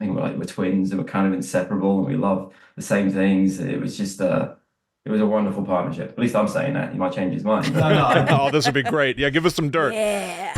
I think we're twins and we're kind of inseparable and we love the same things. It was just it was a wonderful partnership. At least I'm saying that. He might change his mind. No, no. Oh, this would be great. Yeah, give us some dirt. Yeah.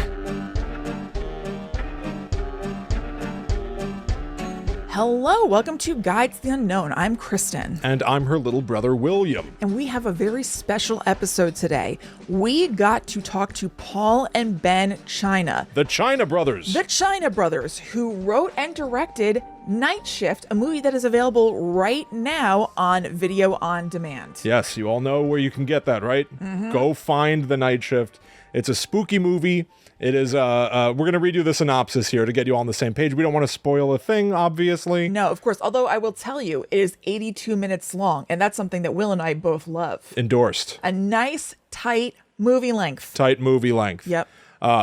Hello, welcome to Guides to the Unknown. I'm Kristen. And I'm her little brother, William. And we have a very special episode today. We got to talk to Paul and Ben China. The China Brothers. The China Brothers, who wrote and directed Night Shift, a movie that is available right now on video on demand. Yes, you all know where you can get that, right? Go find The Night Shift. It's a spooky movie. It is, we're going to read you the synopsis here to get you all on the same page. We don't want to spoil a thing, obviously. No, of course. Although I will tell you, it is 82 minutes long, and that's something that Will and I both love. Endorsed. A nice, tight movie length. Tight movie length. Yep.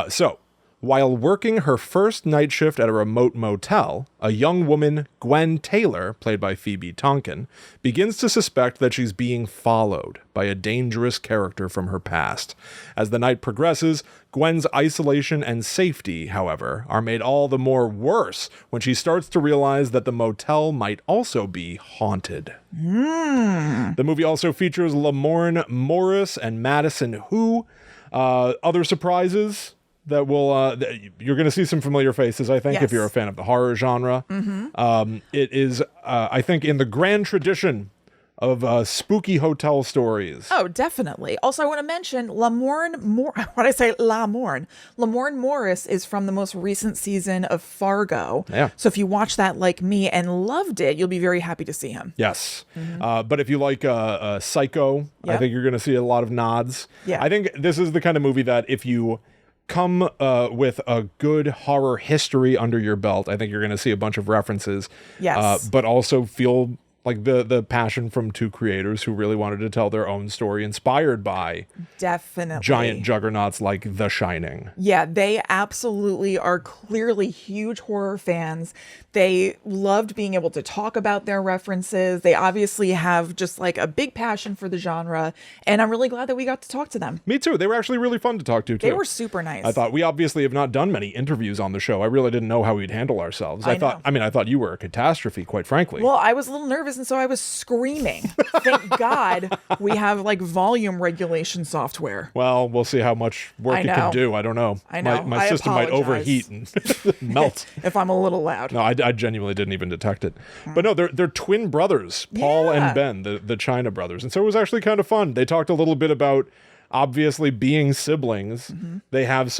So, while working her first night shift at a remote motel, a young woman, Gwen Taylor, played by Phoebe Tonkin, begins to suspect that she's being followed by a dangerous character from her past. As the night progresses, Gwen's isolation and safety, however, are made all the more worse when she starts to realize that the motel might also be haunted. The movie also features Lamorne Morris and Madison Hu. Other surprises that will you're going to see some familiar faces, I think, Yes. if you're a fan of the horror genre. It is, I think, in the grand tradition of spooky hotel stories. Oh, definitely. Also, I want to mention Lamorne Morris is from the most recent season of Fargo. Yeah. So if you watch that like me and loved it, you'll be very happy to see him. Yes. But if you like Psycho, I Yep. think you're going to see a lot of nods. Yeah. I think this is the kind of movie that if you come with a good horror history under your belt, I think you're going to see a bunch of references. Yes. But also feel like the passion from two creators who really wanted to tell their own story inspired by Definitely. giant juggernauts like The Shining. Yeah, they absolutely are clearly huge horror fans. They loved being able to talk about their references. They obviously have just like a big passion for the genre. And I'm really glad that we got to talk to them. Me too. They were actually really fun to talk to, too. They were super nice. I thought we obviously have not done many interviews on the show. I really didn't know how we'd handle ourselves. I thought you were a catastrophe, quite frankly. Well, I was a little nervous, and so I was screaming. Thank God we have like volume regulation software. Well, we'll see how much work I it know. can do. I don't know. I know. My I system might apologize. overheat and melt. If I'm a little loud. No, I genuinely didn't even detect it. But no, they're twin brothers, Paul Yeah. and Ben, the China brothers. And so it was actually kind of fun. They talked a little bit about obviously being siblings. They have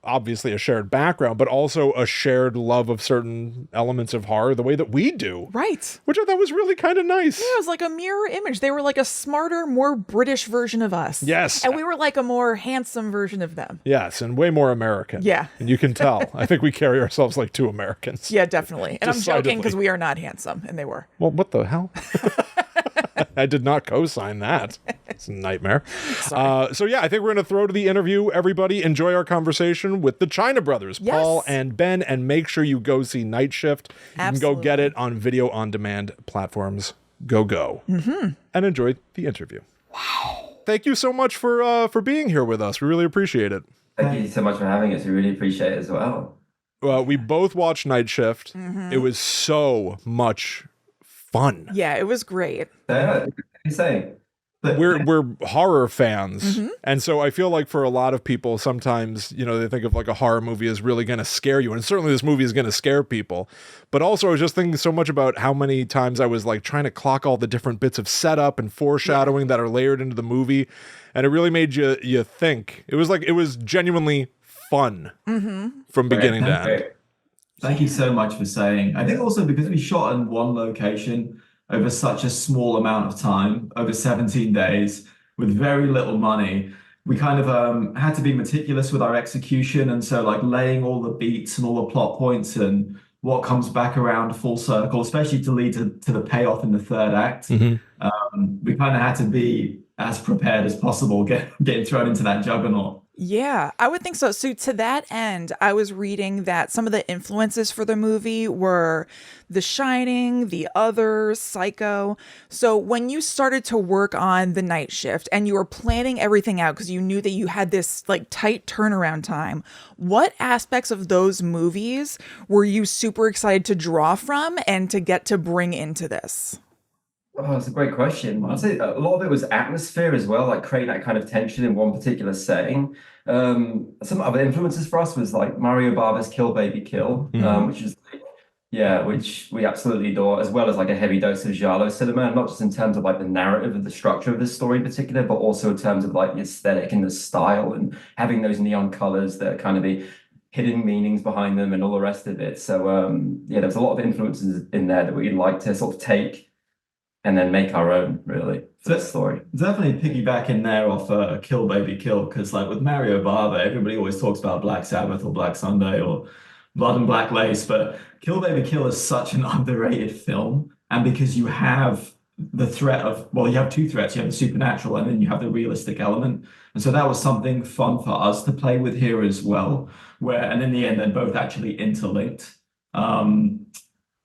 obviously a shared background, but also a shared love of certain elements of horror the way that we do. Right. Which I thought was really kind of nice. It was like a mirror image. They were like a smarter, more British version of us. Yes. And we were like a more handsome version of them. Yes, and way more American. Yeah. And you can tell. I think we carry ourselves like two Americans. Yeah, definitely. And I'm joking Decidedly. because we are not handsome, and they were. Well, what the hell? I did not co-sign that. It's a nightmare. So yeah, I think we're going to throw to the interview. Everybody enjoy our conversation with the China Brothers, Yes. Paul and Ben, and make sure you go see Night Shift. You can go get Absolutely. it on video on demand platforms. Go. And enjoy the interview. Wow. Thank you so much for being here with us. We really appreciate it. Thank you so much for having us. We really appreciate it as well. We both watched Night Shift. It was so much fun. Yeah, it was great. So, yeah, what can you say? But We're horror fans, and so I feel like for a lot of people, sometimes they think of like a horror movie is really going to scare you, and certainly this movie is going to scare people. But also, I was just thinking so much about how many times I was like trying to clock all the different bits of setup and foreshadowing that are layered into the movie, and it really made you think. It was genuinely fun from beginning to end. Great. Thank you so much for saying. I think also because we shot in one location over such a small amount of time, over 17 days, with very little money, we kind of had to be meticulous with our execution. And so like laying all the beats and all the plot points and what comes back around full circle, especially to lead to the payoff in the third act, we kind of had to be as prepared as possible, getting thrown into that juggernaut. Yeah, I would think so. So to that end, I was reading that some of the influences for the movie were The Shining, The Others, Psycho. So when you started to work on the night shift and you were planning everything out because you knew that you had this like tight turnaround time, what aspects of those movies were you super excited to draw from and to get to bring into this? Oh, that's a great question. I'd say a lot of it was atmosphere as well, like creating that kind of tension in one particular setting. Some other influences for us was like Mario Bava's Kill Baby Kill, Mhm. which is yeah, which we absolutely adore, as well as like a heavy dose of giallo cinema, and not just in terms of like the narrative and the structure of the story in particular, but also in terms of like the aesthetic and the style and having those neon colors that are kind of the hidden meanings behind them and all the rest of it. So yeah, there's a lot of influences in there that we'd like to sort of take and then make our own, really, for the story. Definitely piggyback in there off Kill Baby Kill, because like with Mario Bava, everybody always talks about Black Sabbath or Black Sunday or Blood and Black Lace, but Kill Baby Kill is such an underrated film. And because you have the threat of, well, you have two threats. You have the supernatural and then you have the realistic element. And so that was something fun for us to play with here as well, where, and in the end, they're both actually interlinked. Um,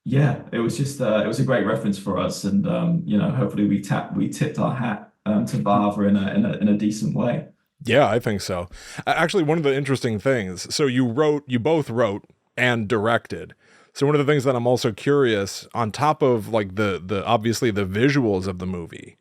yeah, it was just it was a great reference for us, and hopefully we tipped our hat to Bava in a decent way. Yeah, I think so. Actually, one of the interesting things, so you both wrote and directed. So one of the things that I'm also curious, on top of like the obviously the visuals of the movie,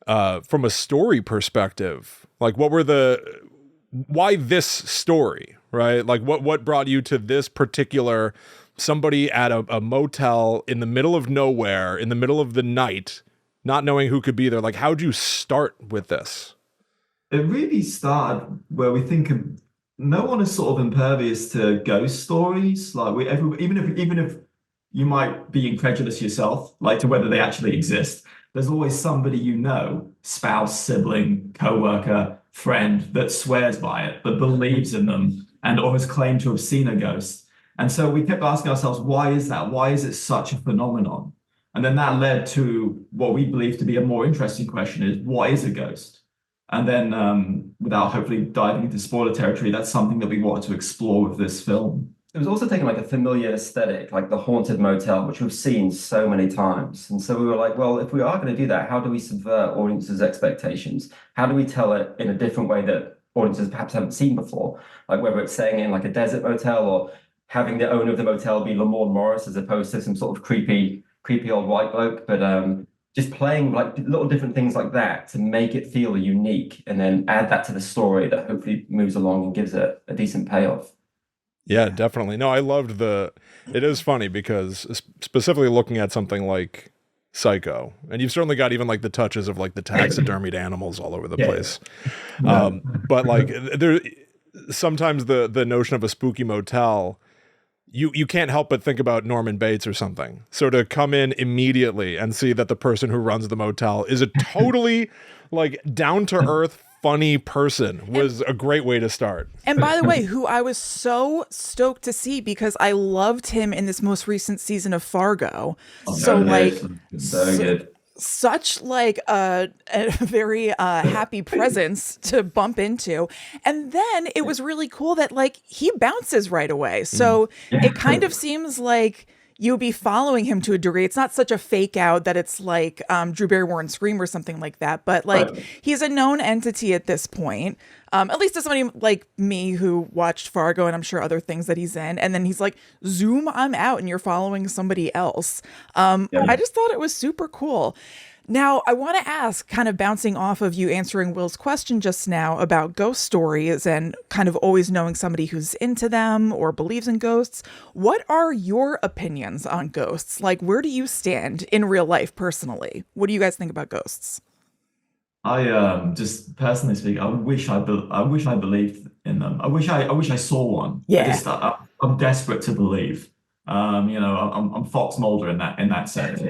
from a story perspective, like why this story, right? Like what brought you to this particular somebody at a motel in the middle of nowhere, in the middle of the night, not knowing who could be there? Like, how'd you start with this? It really started where we think no one is sort of impervious to ghost stories. Like even if you might be incredulous yourself, like to whether they actually exist, there's always somebody you know, spouse, sibling, coworker, friend that swears by it, that believes in them, and or has claimed to have seen a ghost. And so we kept asking ourselves, why is that? Why is it such a phenomenon? And then that led to what we believe to be a more interesting question: is what is a ghost? And then, without hopefully diving into spoiler territory, that's something that we wanted to explore with this film. It was also taking like a familiar aesthetic, like the haunted motel, which we've seen so many times. And so we were like, well, if we are going to do that, how do we subvert audiences' expectations? How do we tell it in a different way that audiences perhaps haven't seen before? Like whether it's saying in like a desert motel or having the owner of the motel be Lamorne Morris as opposed to some sort of creepy old white bloke. But just playing like little different things like that to make it feel unique and then add that to the story that hopefully moves along and gives it a decent payoff. Yeah, definitely. No, I loved it is funny because specifically looking at something like Psycho, and you've certainly got even like the touches of like the taxidermied animals all over the place. But like there, sometimes the notion of a spooky motel, you can't help but think about Norman Bates or something. So to come in immediately and see that the person who runs the motel is a totally like down to earth, funny person was a great way to start. And by the way, who I was so stoked to see because I loved him in this most recent season of Fargo. So like so good. Such like a very happy presence to bump into. And then it was really cool that like he bounces right away. So it kind of seems like you'll be following him to a degree. It's not such a fake out that it's like Drew Barrymore Scream or something like that, but like he's a known entity at this point. At least to somebody like me who watched Fargo and I'm sure other things that he's in. And then he's like, zoom, I'm out, and you're following somebody else. I just thought it was super cool. Now, I want to ask, kind of bouncing off of you answering Will's question just now about ghost stories and kind of always knowing somebody who's into them or believes in ghosts. What are your opinions on ghosts? Like, where do you stand in real life personally? What do you guys think about ghosts? I just personally speaking, I wish I believed in them. I wish I saw one. Yeah. I'm desperate to believe. I'm Fox Mulder in that sense.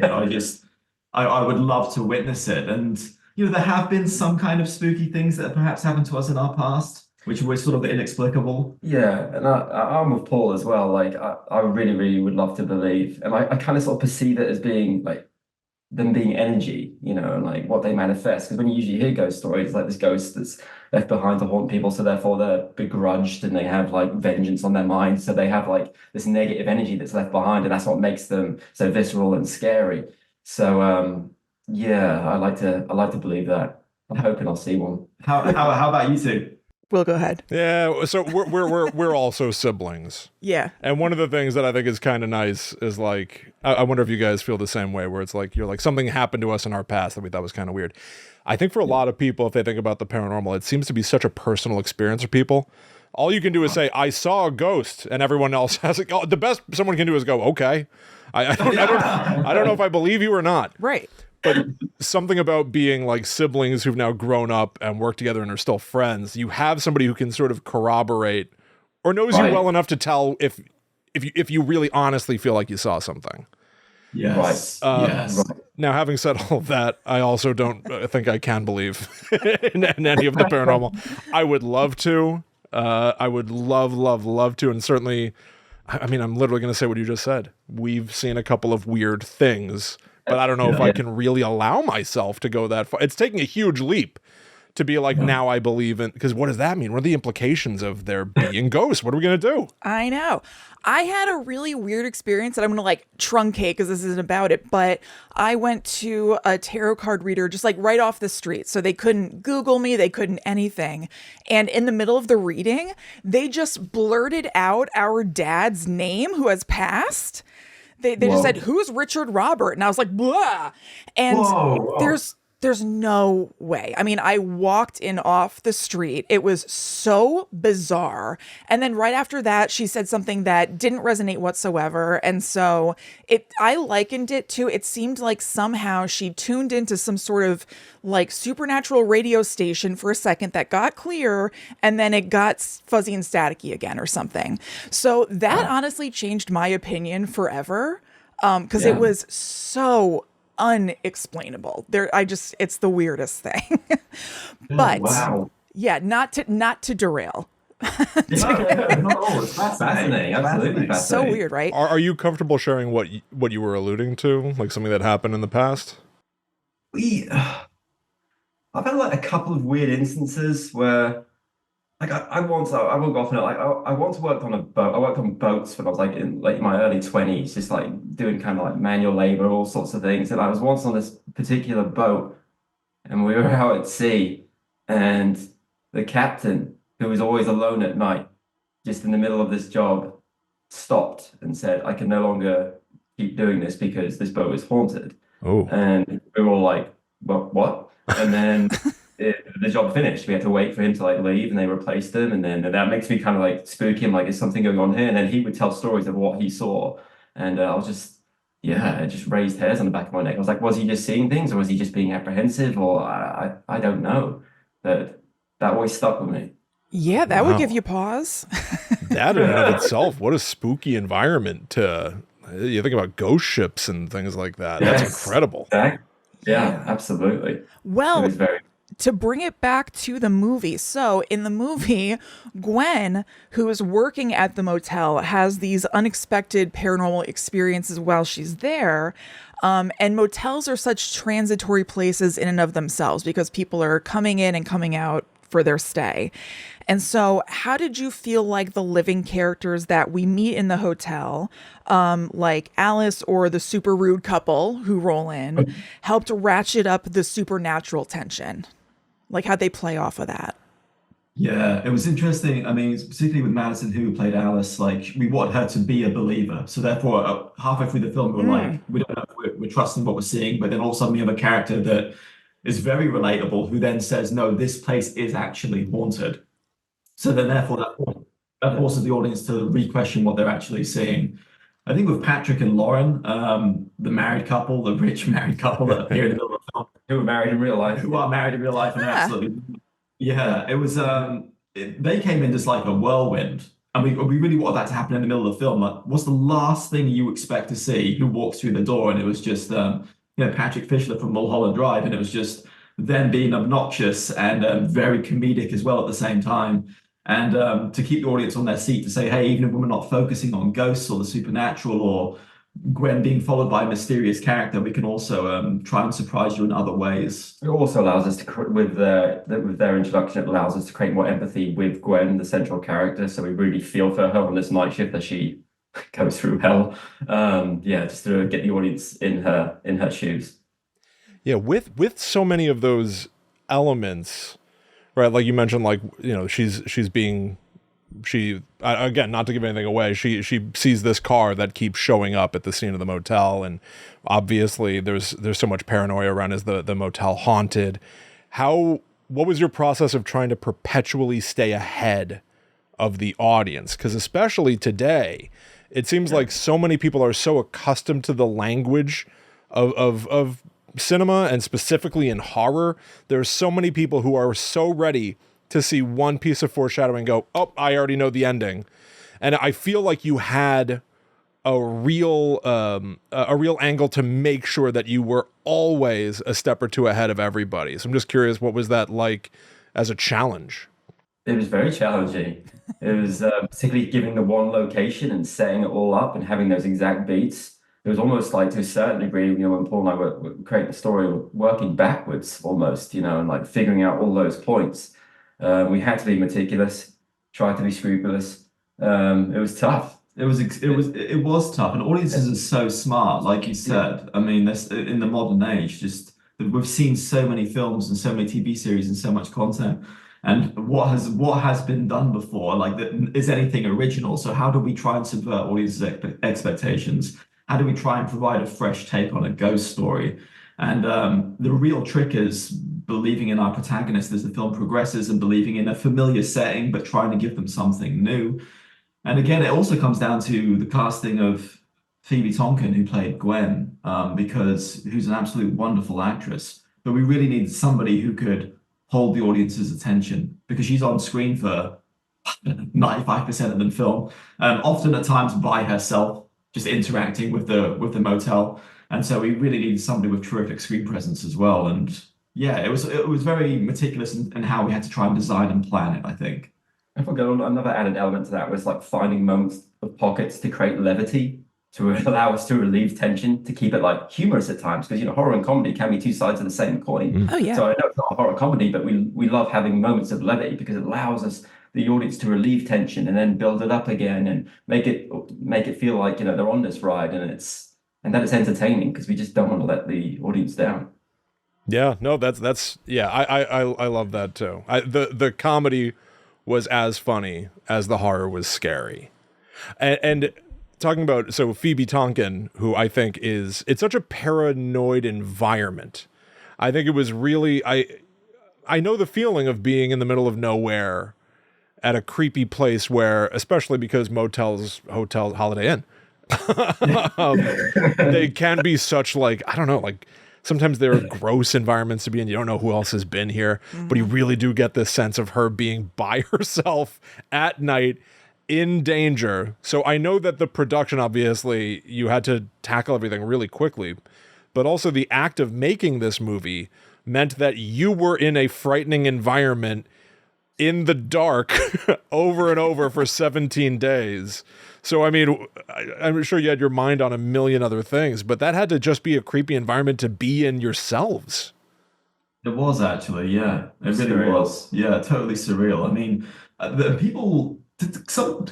I would love to witness it. And there have been some kind of spooky things that have perhaps happened to us in our past, which were sort of inexplicable. Yeah, and I'm with Paul as well. Like I really, really would love to believe, and I kind of sort of perceive it as being like them being energy, and like what they manifest. Because when you usually hear ghost stories, it's like this ghost that's left behind to haunt people, so therefore they're begrudged and they have like vengeance on their mind. So they have like this negative energy that's left behind, and that's what makes them so visceral and scary. So yeah, I like to believe that. I'm hoping I'll see one. How about you two? Will, go ahead. Yeah, so we're also siblings. Yeah. And one of the things that I think is kind of nice is like, I wonder if you guys feel the same way, where it's like, you're like, something happened to us in our past that we thought was kind of weird. I think for a lot of people, if they think about the paranormal, it seems to be such a personal experience for people. All you can do is say, I saw a ghost, and everyone else has it. Oh, the best someone can do is go, okay. I don't know if I believe you or not. Right. But something about being like siblings who've now grown up and work together and are still friends, you have somebody who can sort of corroborate or knows you well enough to tell if you really honestly feel like you saw something. Yes. Yes. Now, having said all that, I also don't think I can believe in any of the paranormal. I would love to. I would love to. And certainly, I mean, I'm literally going to say what you just said. We've seen a couple of weird things, but I don't know if I can really allow myself to go that far. It's taking a huge leap to be like, now I believe in, because what does that mean? What are the implications of there being ghosts? What are we going to do? I know. I had a really weird experience that I'm going to like truncate because this isn't about it, but I went to a tarot card reader just like right off the street. So they couldn't Google me, they couldn't anything. And in the middle of the reading, they just blurted out our dad's name who has passed. They just said, who's Richard Robert? And I was like, blah. And there's no way. I mean, I walked in off the street. It was so bizarre. And then right after that, she said something that didn't resonate whatsoever. And so I likened it to, it seemed like somehow she tuned into some sort of like supernatural radio station for a second that got clear and then it got fuzzy and staticky again or something. So that honestly changed my opinion forever. Because it was so unexplainable. It's the weirdest thing. But yeah, not to derail. It's fascinating. Absolutely fascinating. So weird, right? Are you comfortable sharing what you were alluding to, like something that happened in the past? I've had like a couple of weird instances where, like, I won't go off on it. Like, I once worked on a boat. I worked on boats when I was like in my early 20s, just like doing kind of like manual labor, all sorts of things. And I was once on this particular boat, and we were out at sea, and the captain, who was always alone at night, just in the middle of this job, stopped and said, "I can no longer keep doing this because this boat is haunted." Oh. And we were all like, "Well, what?" And then the job finished. We had to wait for him to like leave, and they replaced him. And then that makes me kind of like spooky. I'm like, is something going on here? And then he would tell stories of what he saw, and I was just, it just raised hairs on the back of my neck. I was like, was he just seeing things, or was he just being apprehensive, or I don't know. That always stuck with me. Yeah, that would give you pause. That in and of itself, what a spooky environment to. You think about ghost ships and things like that. That's incredible. Exactly. Yeah, absolutely. Well, it was very. To bring it back to the movie. So in the movie, Gwen, who is working at the motel, has these unexpected paranormal experiences while she's there. And motels are such transitory places in and of themselves because people are coming in and coming out for their stay. And so how did you feel like the living characters that we meet in the hotel, like Alice or the super rude couple who roll in, helped ratchet up the supernatural tension? Like, how'd they play off of that? Yeah, it was interesting. I mean, particularly with Madison, who played Alice, like we wanted her to be a believer. So therefore, halfway through the film, we were like, we don't know if we're trusting what we're seeing. But then all of a sudden, we have a character that is very relatable, who then says, no, this place is actually haunted. So then therefore, that forces the audience to re-question what they're actually seeing. I think with Patrick and Lauren, the married couple, the rich married couple that appear in the middle of the film, who are married in real life, and absolutely, it was. They came in just like a whirlwind, and we really wanted that to happen in the middle of the film. Like, what's the last thing you expect to see? Who walks through the door? And it was just, Patrick Fischler from Mulholland Drive, and it was just them being obnoxious and very comedic as well at the same time. And to keep the audience on their seat to say, hey, even if we're not focusing on ghosts or the supernatural or Gwen being followed by a mysterious character, we can also try and surprise you in other ways. It also allows us to, with their introduction, it allows us to create more empathy with Gwen, the central character. So we really feel for her on this night shift as she goes through hell. Yeah, just to get the audience in her shoes. Yeah, with so many of those elements, right? Like you mentioned, like, you know, she's being, again, not to give anything away, she sees this car that keeps showing up at the scene of the motel, and obviously there's so much paranoia around, is the motel haunted? What was your process of trying to perpetually stay ahead of the audience? Because especially today, it seems like so many people are so accustomed to the language of cinema, and specifically in horror. There's so many people who are so ready to see one piece of foreshadowing, go, oh, I already know the ending. And I feel like you had a real angle to make sure that you were always a step or two ahead of everybody. So I'm just curious, what was that like as a challenge? It was very challenging. It was particularly giving the one location and setting it all up and having those exact beats. It was almost like, to a certain degree, you know, when Paul and I were creating the story, we're working backwards almost, you know, and like figuring out all those points. We had to be meticulous, try to be scrupulous. It was tough. It was tough, and audiences are so smart, like you said. I mean, this, in the modern age, just we've seen so many films and so many TV series and so much content. And what has been done before, like, is anything original? So how do we try and subvert audiences' expectations? How do we try and provide a fresh take on a ghost story? And the real trick is believing in our protagonist as the film progresses, and believing in a familiar setting, but trying to give them something new. And again, it also comes down to the casting of Phoebe Tonkin, who played Gwen, because who's an absolute wonderful actress. But we really needed somebody who could hold the audience's attention, because she's on screen for 95% of the film, often at times by herself, just interacting with the motel. And so we really needed somebody with terrific screen presence as well. And yeah, it was very meticulous in how we had to try and design and plan it, I think. I forgot another added element to that was like finding moments of pockets to create levity, to allow us to relieve tension, to keep it like humorous at times, because, you know, horror and comedy can be two sides of the same coin. Oh yeah. So I know it's not a horror comedy, but we love having moments of levity because it allows us, the audience, to relieve tension and then build it up again and make it feel like, you know, they're on this ride, and that it's entertaining, because we just don't want to let the audience down. Yeah, no, that's yeah, I love that too. The comedy was as funny as the horror was scary. And talking about, so Phoebe Tonkin, who I think it's such a paranoid environment. I think it was really, I know the feeling of being in the middle of nowhere at a creepy place where, especially because motels, hotel, Holiday Inn, they can be such, like, I don't know, like, sometimes they're gross environments to be in. You don't know who else has been here, but you really do get this sense of her being by herself at night in danger. So I know that the production, obviously, you had to tackle everything really quickly, but also the act of making this movie meant that you were in a frightening environment in the dark over and over for 17 days. So, I mean, I'm sure you had your mind on a million other things, but that had to just be a creepy environment to be in yourselves. It was actually, yeah. It really Surreal. was. Yeah, totally surreal. I mean, the people, a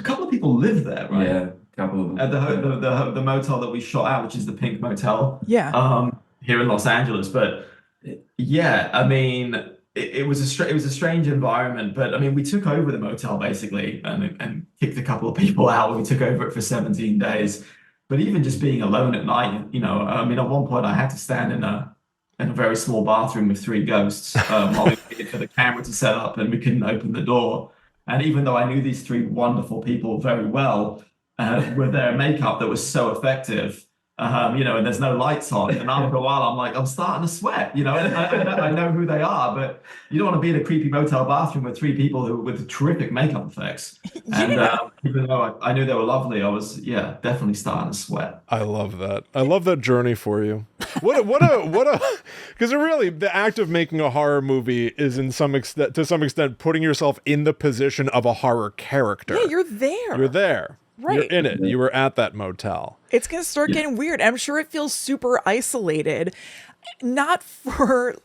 couple of people live there, right? Yeah, a couple of them. At the motel that we shot at, which is the Pink Motel. Yeah. Here in Los Angeles. But yeah, I mean, it was a strange environment, but I mean, we took over the motel basically and kicked a couple of people out. We took over it for 17 days. But even just being alone at night, you know, I mean, at one point I had to stand in a very small bathroom with three ghosts while we waited for the camera to set up, and we couldn't open the door. And even though I knew these three wonderful people very well, with their makeup that was so effective, you know, and there's no lights on. And after a while, I'm like, I'm starting to sweat, you know, and I know who they are, but you don't want to be in a creepy motel bathroom with three people with terrific makeup effects. And even though I knew they were lovely, I was, yeah, definitely starting to sweat. I love that. I love that journey for you. What a, because really the act of making a horror movie is to some extent putting yourself in the position of a horror character. Yeah, you're there. You're there. Right. You're in it. You were at that motel. It's going to start getting weird. I'm sure it feels super isolated, not for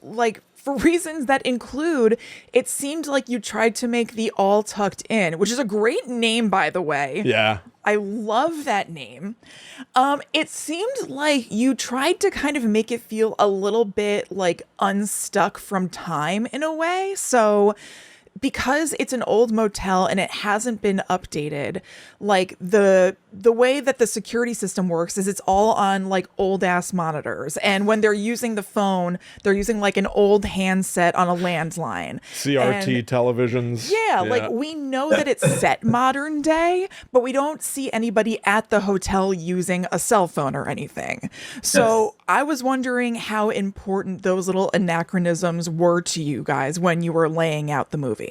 reasons that include, it seemed like you tried to make the All Tucked In, which is a great name, by the way. Yeah. I love that name. It seemed like you tried to kind of make it feel a little bit like unstuck from time in a way. So because it's an old motel and it hasn't been updated, like the way that the security system works is it's all on like old ass monitors. And when they're using the phone, they're using like an old handset on a landline. CRT televisions. Yeah, like we know that it's set modern day, but we don't see anybody at the hotel using a cell phone or anything. So I was wondering how important those little anachronisms were to you guys when you were laying out the movie.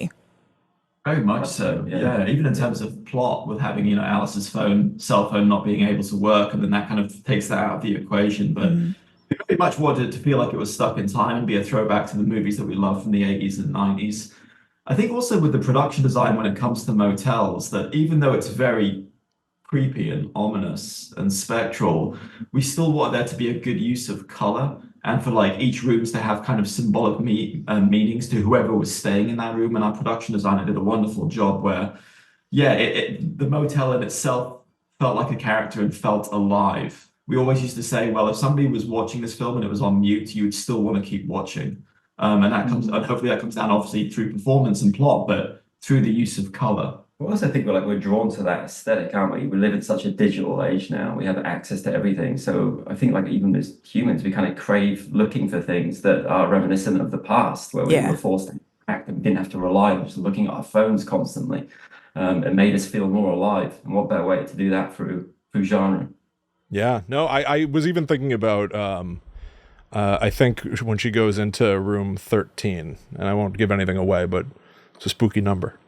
Very much so. Yeah. Even in terms of plot, with having, Alice's cell phone not being able to work, and then that kind of takes that out of the equation. But we very much wanted it to feel like it was stuck in time and be a throwback to the movies that we loved from the 80s and 90s. I think also with the production design when it comes to motels, that even though it's very creepy and ominous and spectral, we still want there to be a good use of color, and for like each rooms to have kind of symbolic meanings to whoever was staying in that room. And our production designer did a wonderful job where, the motel in itself felt like a character and felt alive. We always used to say, well, if somebody was watching this film and it was on mute, you would still want to keep watching. And that comes, and hopefully that comes down obviously through performance and plot, but through the use of color. I also think we're drawn to that aesthetic, aren't we? We live in such a digital age now. We have access to everything. So I think like even as humans, we kind of crave looking for things that are reminiscent of the past, where we were forced to act and we didn't have to rely on just looking at our phones constantly. It made us feel more alive. And what better way to do that through genre? Yeah. No, I was even thinking about I think when she goes into room 13, and I won't give anything away, but it's a spooky number.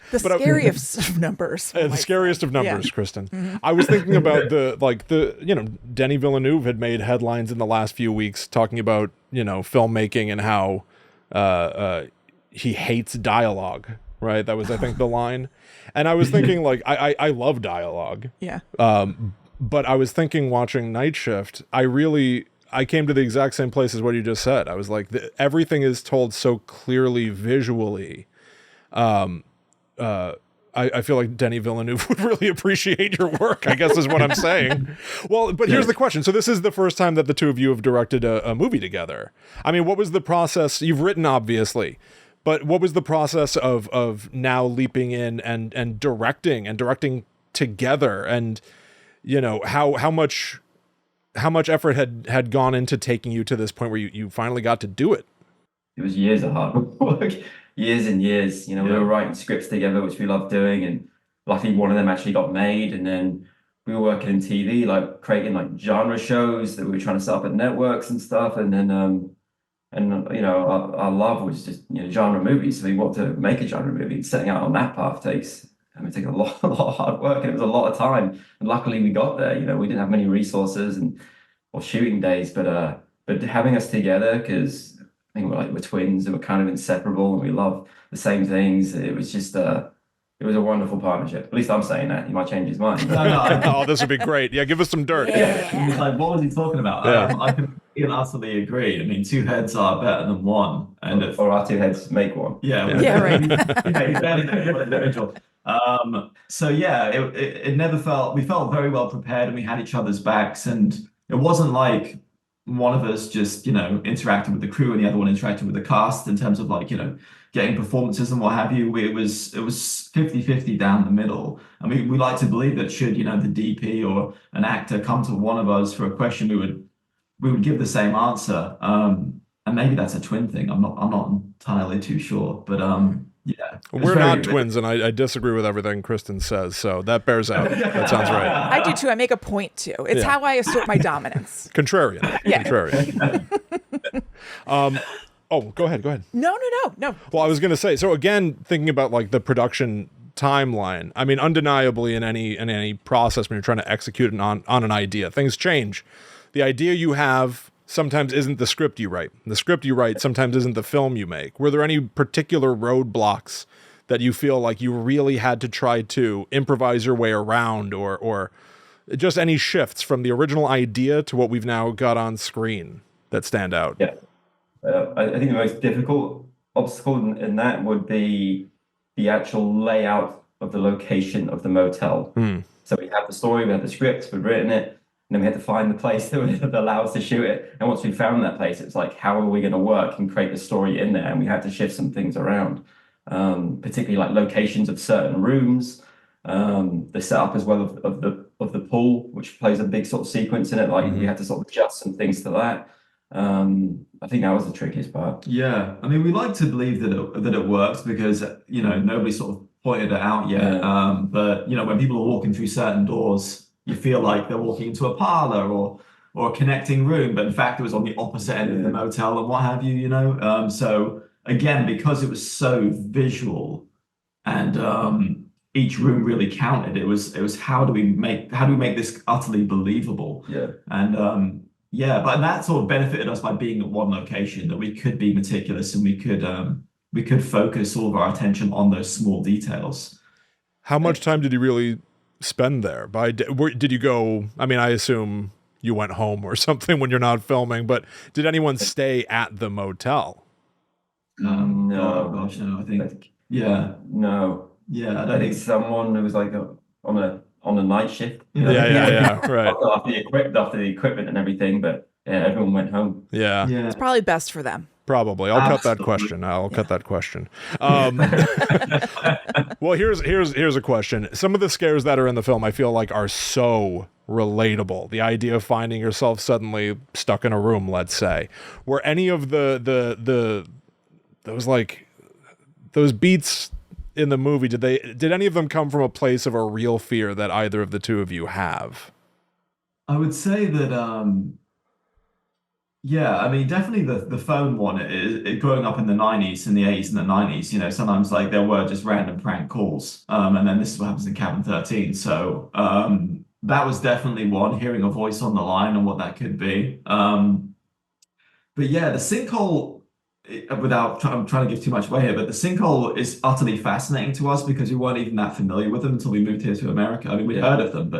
The scariest of numbers. The scariest of numbers, Kristen. I was thinking about Denis Villeneuve had made headlines in the last few weeks talking about, filmmaking and how he hates dialogue, right? That was, I think, the line. And I was thinking, like, I love dialogue. Yeah. But I was thinking watching Night Shift, I came to the exact same place as what you just said. I was like, everything is told so clearly visually. I feel like Denis Villeneuve would really appreciate your work, I guess is what I'm saying. Well, but here's the question. So this is the first time that the two of you have directed a movie together. I mean, what was the process? You've written, obviously, but what was the process of now leaping in and directing together? And, how much effort had gone into taking you to this point where you finally got to do it? It was years of hard work. Years and years, we were writing scripts together, which we loved doing, and luckily one of them actually got made. And then we were working in TV, like creating like genre shows that we were trying to set up at networks and stuff. And then, our love was just genre movies. So we wanted to make a genre movie. And setting out on that path takes a lot of hard work, and it was a lot of time. And luckily we got there. We didn't have many resources or shooting days, but having us together, because I think we're twins and we're kind of inseparable and we love the same things. It was just it was a wonderful partnership. At least I'm saying that. He might change his mind. Oh, this would be great. Yeah, give us some dirt. Yeah. He's like, what was he talking about? Yeah. I can utterly agree. I mean, two heads are better than one. Or our two heads make one. Yeah, right. He's barely one individual. It never felt, we felt very well prepared and we had each other's backs, and it wasn't like one of us just, interacted with the crew and the other one interacted with the cast in terms of getting performances and what have you. It was 50-50 down the middle. I mean, we like to believe that should, the DP or an actor come to one of us for a question, we would give the same answer. And maybe that's a twin thing. I'm not entirely too sure, but yeah. We're not twins, and I disagree with everything Kristen says, so that bears out. That sounds right. I do too. I make a point to. It's how I assert my dominance. Contrarian. Yeah. Contrarian. Go ahead. No. Well, I was going to say, so again, thinking about like the production timeline, I mean, undeniably in any process when you're trying to execute on an idea, things change. The idea you have sometimes isn't the script you write. The script you write sometimes isn't the film you make. Were there any particular roadblocks that you feel like you really had to try to improvise your way around, or just any shifts from the original idea to what we've now got on screen that stand out? Yeah. I think the most difficult obstacle in that would be the actual layout of the location of the motel. So we have the story, we have the script, we've written it, and then we had to find the place that would allow us to shoot it. And once we found that place, it's like, how are we going to work and create the story in there? And we had to shift some things around, particularly like locations of certain rooms, the setup as well of the pool, which plays a big sort of sequence in it. Like we had to sort of adjust some things to that. I think that was the trickiest part. Yeah, I mean, we like to believe that it works because nobody sort of pointed it out yet. But when people are walking through certain doors, you feel like they're walking into a parlor or a connecting room, but in fact it was on the opposite end of the motel and what have you. So again, because it was so visual and each room really counted, it was how do we make this utterly believable? Yeah. And but that sort of benefited us by being at one location, that we could be meticulous and we could focus all of our attention on those small details. How much time did you really spend there? Did you go? I mean, I assume you went home or something when you're not filming, but did anyone stay at the motel? No. Oh gosh, no. I think no. Yeah, I think someone who was like on a night shift. Yeah, right. After the equipment and everything, but yeah, everyone went home. Yeah. It's probably best for them. Probably. I'll cut that question. Cut that question. Well, here's a question. Some of the scares that are in the film, I feel like, are so relatable. The idea of finding yourself suddenly stuck in a room, let's say. Were any of those beats in the movie, did any of them come from a place of a real fear that either of the two of you have? I would say that I mean, definitely the phone one, growing up in the 90s and the 80s and the 90s, sometimes like there were just random prank calls. And then this is what happens in Cabin 13. So that was definitely one, hearing a voice on the line and what that could be. But yeah, the sinkhole, I'm trying to give too much away here, but the sinkhole is utterly fascinating to us because we weren't even that familiar with them until we moved here to America. I mean, we'd heard of them,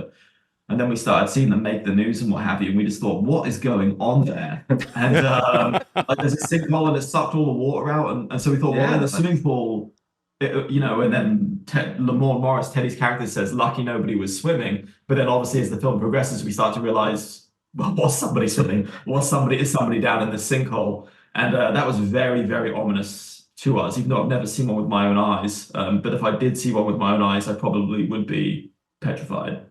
and then we started seeing them make the news and what have you, and we just thought, what is going on there? And like there's a sinkhole and it sucked all the water out, and so we thought, well, in the swimming pool, and then Lamorne Morris, Teddy's character, says, lucky nobody was swimming. But then obviously as the film progresses, we start to realize, well, was somebody swimming? Is somebody down in the sinkhole? And that was very, very ominous to us, even though I've never seen one with my own eyes. But if I did see one with my own eyes, I probably would be petrified.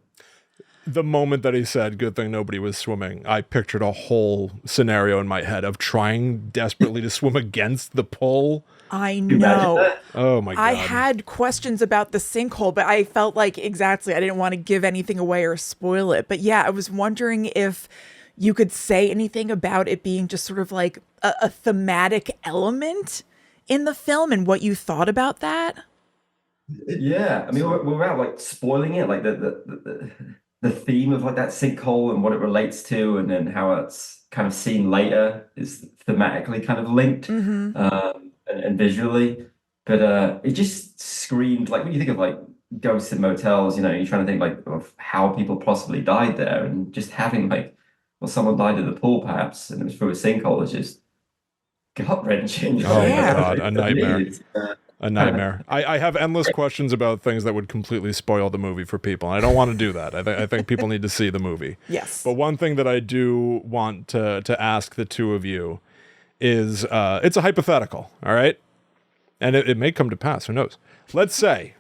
The moment that he said, good thing nobody was swimming, I pictured a whole scenario in my head of trying desperately to swim against the pull. I know. Oh my God. I had questions about the sinkhole, but I felt like I didn't want to give anything away or spoil it. But yeah, I was wondering if you could say anything about it being just sort of like a thematic element in the film and what you thought about that. Yeah, I mean, without like spoiling it, like the theme of like that sinkhole and what it relates to, and then how it's kind of seen later is thematically kind of linked, and visually. But it just screamed, like when you think of like ghosts in motels, you're trying to think like of how people possibly died there, and just having like, well, someone died in the pool perhaps, and it was through a sinkhole. It's just gut-wrenching. Oh my God, a nightmare. A nightmare. I have endless questions about things that would completely spoil the movie for people. And I don't want to do that. I think people need to see the movie. Yes. But one thing that I do want to ask the two of you is, it's a hypothetical, all right? And it may come to pass, who knows? Let's say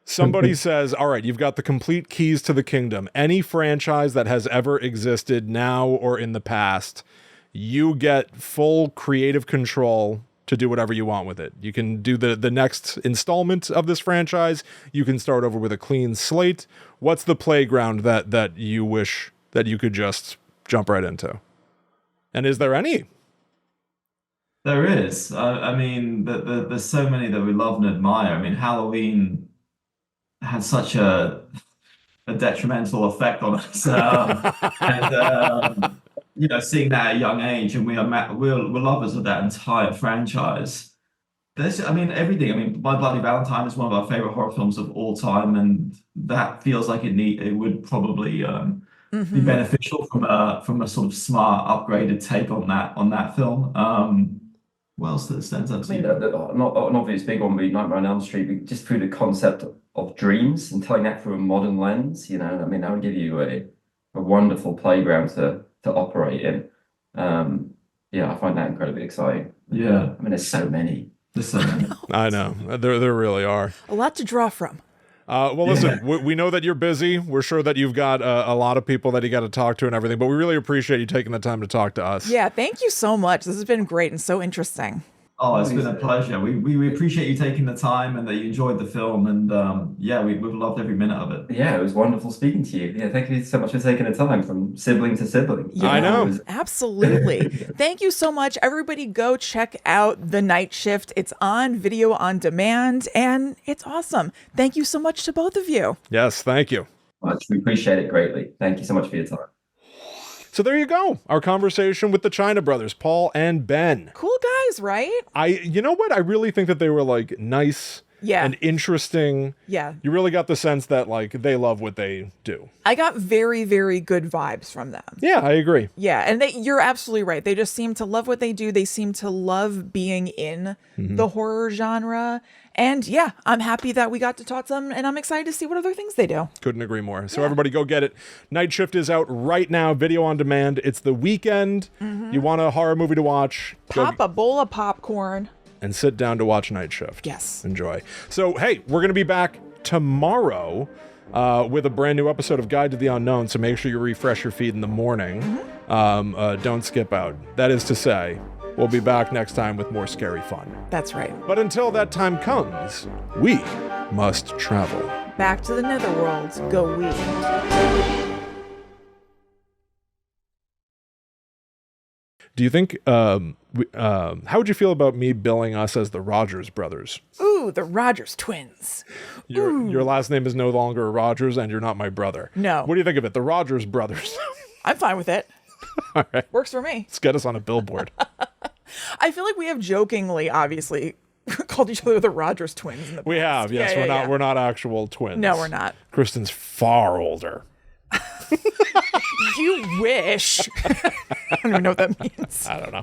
somebody says, all right, you've got the complete keys to the kingdom. Any franchise that has ever existed now or in the past, you get full creative control to do whatever you want with it. You can do the next installment of this franchise. You can start over with a clean slate. What's the playground that you wish that you could just jump right into? And is there any? There is. I mean, there's so many that we love and admire. I mean, Halloween had such a detrimental effect on us. Seeing that at a young age, and we're lovers of that entire franchise. I mean, everything. I mean, My Bloody Valentine is one of our favorite horror films of all time, and that feels like it would probably be Hmm. beneficial from a sort of smart, upgraded take on that film. What else that stands out I to mean, you? not an obvious big one would be Nightmare on Elm Street, but just through the concept of dreams and telling that through a modern lens, I mean, that would give you a wonderful playground to operate in. Yeah, I find that incredibly exciting. Yeah, I mean, there's so many. there's so many. I know. There really are. A lot to draw from. Well, listen, we know that you're busy. We're sure that you've got a lot of people that you got to talk to and everything, but we really appreciate you taking the time to talk to us. Yeah, thank you so much. This has been great and so interesting. Oh, it's been a pleasure. We appreciate you taking the time and that you enjoyed the film, and yeah, we've loved every minute of it. Yeah, it was wonderful speaking to you. Yeah, thank you so much for taking the time from sibling to sibling. Yeah, I know. Absolutely. Thank you so much. Everybody go check out The Night Shift. It's on video on demand and it's awesome. Thank you so much to both of you. Yes, thank you. Much. We appreciate it greatly. Thank you so much for your time. So there you go. Our conversation with the China brothers, Paul and Ben. Cool guys, right? You know what? I really think that they were like nice Yeah. and interesting. Yeah. You really got the sense that like they love what they do. I got very, very good vibes from them. Yeah, I agree. Yeah, and you're absolutely right. They just seem to love what they do. They seem to love being in the horror genre. And yeah, I'm happy that we got to talk to them, and I'm excited to see what other things they do. Couldn't agree more. So everybody go get it. Night Shift is out right now, video on demand. It's the weekend. You want a horror movie to watch? Pop a bowl of popcorn. And sit down to watch Night Shift. Yes. Enjoy. So, hey, we're going to be back tomorrow with a brand new episode of Guide to the Unknown. So make sure you refresh your feed in the morning. Don't skip out. That is to say, we'll be back next time with more scary fun. That's right. But until that time comes, we must travel. Back to the netherworld. Go we. Do you think, how would you feel about me billing us as the Rogers brothers? Ooh, the Rogers twins. Your last name is no longer Rogers and you're not my brother. No. What do you think of it? The Rogers brothers. I'm fine with it. All right. Works for me. Let's get us on a billboard. I feel like we have jokingly, obviously, called each other the Rogers twins in the past. We have, yes. Yeah, We're not actual twins. No, we're not. Kristen's far older. You wish. I don't even know what that means. I don't know.